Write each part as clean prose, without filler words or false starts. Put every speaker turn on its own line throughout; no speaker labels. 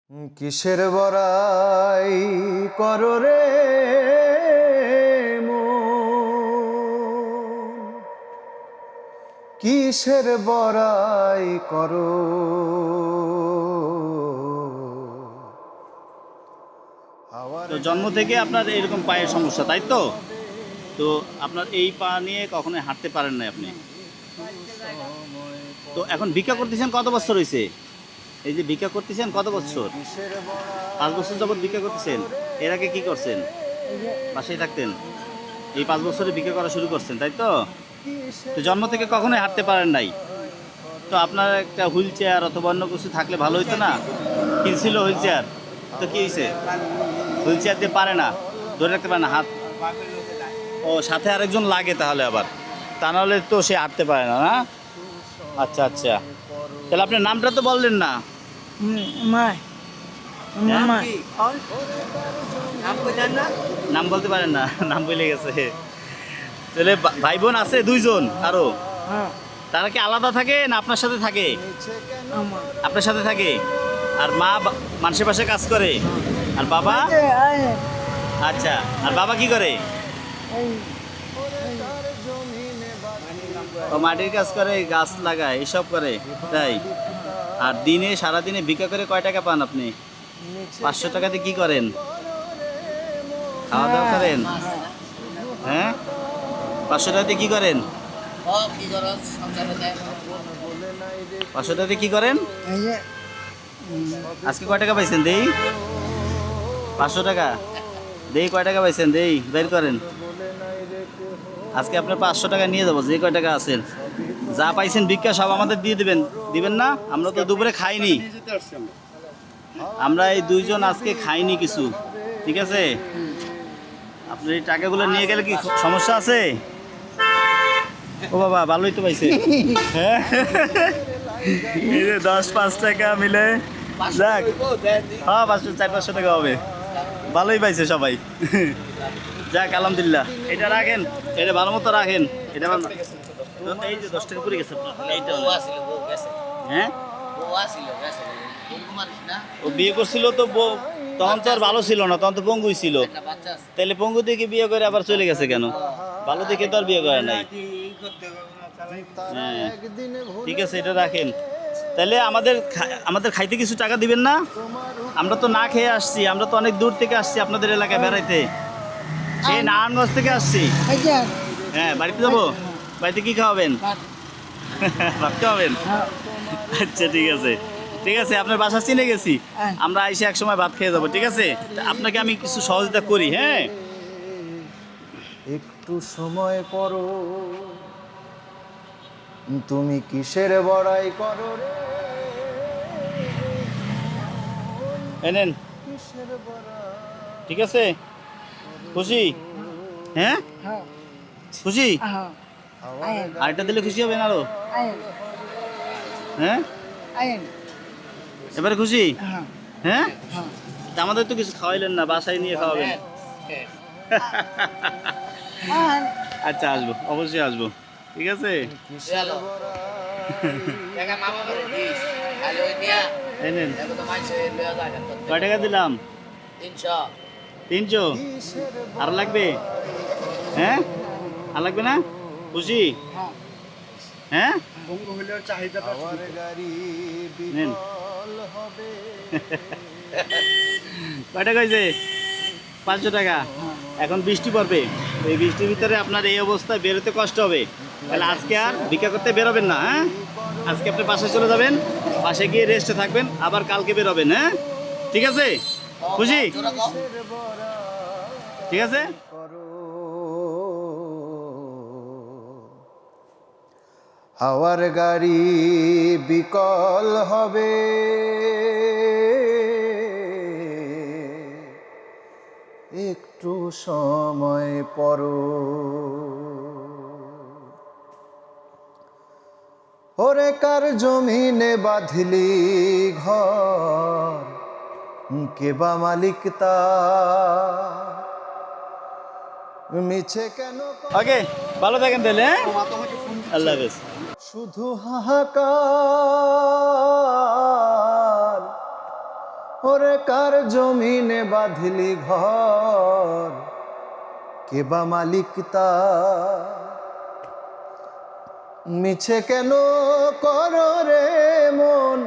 কিসের বড়াই করো রে মন, কিসের বড়াই করো।
তো জন্ম থেকে আপনার এরকম পায়ের সমস্যা, তাই তো? তো আপনার এই পা নিয়ে কখনোই হাঁটতে পারেন না আপনি। তো এখন ভিক্ষা করতেছেন কত বছর হয়েছে? এই যে ভিক্ষা করতেছেন কত বছর? 5 বছর যাবৎ ভিক্ষা করতেছেন। এর আগে কি করছেন? বাসায় থাকতেন। এই 5 বছরে ভিক্ষা করা শুরু করছেন, তাই তো? তো জন্ম থেকে কখনোই হাঁটতে পারেন নাই। তো আপনার একটা হুইল চেয়ার অথবা অন্য কিছু থাকলে ভালো হইতো না? কিনছিল হুইল চেয়ার, তো কি হয়েছে? হুইল চেয়ার দিয়ে পারে না, ধরে রাখতে পারে না হাত। ও, সাথে আরেকজন লাগে তাহলে আবার, তা নাহলে তো সে হাঁটতে পারে না, না? আচ্ছা আচ্ছা, তাহলে আপনার নামটা তো বললেন না।
মাই
হ্যাঁ?
মাই
নাম বলতে পারেন না, নাম বলে গেছে। তাহলে ভাই বোন আছে 2 জন আরো?
হ্যাঁ
তারা কি আলাদা থাকে না আপনার সাথে থাকে?
আমার
আপনার সাথে থাকে। আর মা মানুষের পাশে কাজ করে। আর বাবা? আচ্ছা, আর বাবা কি করে? ও মাটির কাজ করে, গাছ লাগায়, এসব করে, তাই? আর দিনে সারাদিনে ভিক্ষা করে কয় টাকা পান আপনি? 500 টাকাতে কি করেন? খাওয়া দাওয়া করেন? হ্যাঁ, 500 টাকাতে কি করেন? 500 টাকাতে কি করেন? আজকে কয় টাকা পাইছেন দেই? 500 টাকা দেই। কয় টাকা পাইছেন দেই, বের করেন। আজকে আপনার 500 টাকা নিয়ে যাবো, যে কয় টাকা আছেন। যা পাইছেন ভিক্ষা সব আমাদের দিয়ে দিবেন, দিবেন না? আমরা তো দুপুরে খাইনি, আমরা এই 2 জন আজকে খাইনি কিছু, ঠিক আছে? আপনার এই টাকাগুলো নিয়ে গেলে কি সমস্যা আছে? ও বাবা, ভালোই তো পাইছে। হ্যাঁ, এই যে 10-5 টাকা মিলে যাক, হ্যাঁ 400-500 টাকা হবে। ভালোই পাইছে সবাই। যাক আলহামদুলিল্লাহ। এটা রাখেন, এটা ভালো মতো রাখেন। এটা এই যে 10 টাকা পড়ে গেছে এইটা। হ্যাঁ, ও বিয়ে করছিল তো তখন তো আর ভালো ছিল না, তখন তো পঙ্গুই ছিল। তাহলে পঙ্গু থেকে বিয়ে করে আবার চলে গেছে কেন? ভালো দেখে তো আর বিয়ে করে নাই। হ্যাঁ ঠিক আছে, এটা রাখেন। তাহলে আমাদের খাইতে কিছু টাকা দিবেন না? আমরা তো না খেয়ে আসছি, আমরা তো অনেক দূর থেকে আসছি আপনাদের এলাকায় বেড়াইতে, সেই নারায়ণগঞ্জ থেকে আসছি। হ্যাঁ, বাড়িতে যাবো। বাড়িতে কি খাওয়াবেন? ভাত খাওয়াবেন? আচ্ছা ঠিক আছে, ঠিক আছে, আপনার বাসা চিনে গেছি, আমরা এসে এক সময় ভাত খেয়ে যাবো, ঠিক আছে? আপনাকে আমি কিছু সহযোগিতা করি। হ্যাঁ,
একটু সময় করো, তুমি কিসের বড়াই করো রে,
এনেন,
কিসের বড়াই।
ঠিক আছে? খুশি? হ্যাঁ খুশি? আরেকটা দিলে খুশি হবেন আরো? হ্যাঁ, এবারে খুশি? হ্যাঁ, তা আমাদের তো কিছু খাওয়াইলেন না, বাসায় নিয়ে খাওয়াবেন। আচ্ছা, আসবো, অবশ্যই আসবো, ঠিক আছে? এই নেন। কয় টাকা দিলাম? 300। আর লাগবে? হ্যাঁ, আর লাগবে না? খুশি? হ্যাঁ, নেন। কয় টাকা হয়েছে? 500 টাকা। এখন বৃষ্টি পড়বে, এই বৃষ্টির ভিতরে আপনার এই অবস্থায় বেরোতে কষ্ট হবে। তাহলে আজকে আর ভিক্ষা করতে বেরোবেন না। হ্যাঁ, আজকে আপনি বাসায় চলে যাবেন, বাসায় গিয়ে রেস্টে থাকবেন, আবার কালকে বেরোবেন। হ্যাঁ, ঠিক আছে? খুশি? ঠিক আছে।
হাওয়ার গাড়ি বিকল হবে, একটু সময় পরো। ওরে কার জমিনে বাঁধলি ঘর, কে বা মালিক তা, মিছে কেন।
ওকে, ভালো থাকেন তাহলে। হ্যাঁ, আল্লাহ হাফেজ।
শুধু হাহাকার ওরে কার জমিনে বাঁধলি ঘর, কে বা মালিক তার? মিছে কেন করো রে মন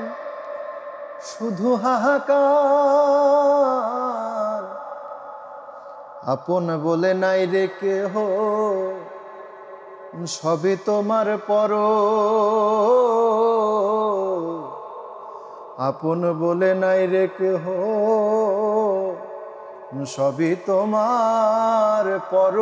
শুধু হাহাকার? আপন বলে নাই রে কেহ, সবই তোমার পর। আপন বলে নাই রে কেহ, সবই তোমার পর।